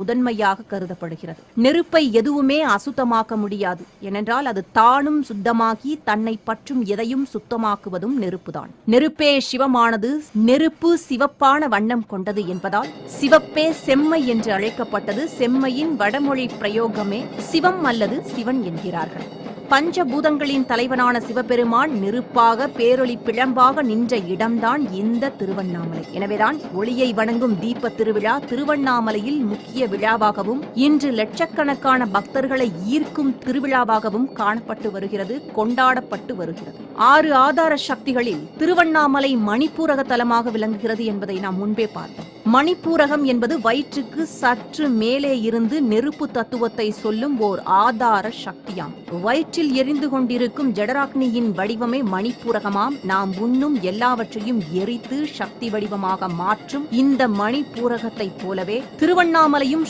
முதன்மையாக கருதப்படுகிறது. நெருப்பை எதுவுமே அசுத்தமாக்க முடியாது. ஏனென்றால் அது தானும் சுத்தமாகி தன்னை பற்றும் எதையும் சுத்தமாக்குவதும் நெருப்புதான். நெருப்பே சிவமானது. நெருப்பு சிவப்பான வண்ணம் கொண்டது என்பதால் சிவப்பே செம்மை என்று அழைக்கப்பட்டது. செம்மையின் வடமொழி பிரயோகமே சிவம் அல்லது சிவன் என்கிறார்கள். பஞ்சபூதங்களின் தலைவனான சிவபெருமான் நெருப்பாக பேரொளி பிழம்பாக நின்ற இடம்தான் இந்த திருவண்ணாமலை. எனவேதான் ஒளியை வணங்கும் தீப திருவிழா திருவண்ணாமலையில் முக்கிய விழாவாகவும் இன்று லட்சக்கணக்கான பக்தர்களை ஈர்க்கும் திருவிழாவாகவும் காணப்பட்டு வருகிறது, கொண்டாடப்பட்டு வருகிறது. 6 ஆதார சக்திகளில் திருவண்ணாமலை மணிப்பூரக தலமாக விளங்குகிறது என்பதை நாம் முன்பே பார்த்தோம். மணிப்பூரகம் என்பது வயிற்றுக்கு சற்று மேலே இருந்து நெருப்பு தத்துவத்தை சொல்லும் ஓர் ஆதார சக்தியாம். வயிற்றில் எரிந்து கொண்டிருக்கும் ஜடராக்னியின் வடிவமே மணிப்பூரகமாம். நாம் உண்ணும் எல்லாவற்றையும் எரித்து சக்தி வடிவமாக மாற்றும் இந்த மணிப்பூரகத்தைப் போலவே திருவண்ணாமலையும்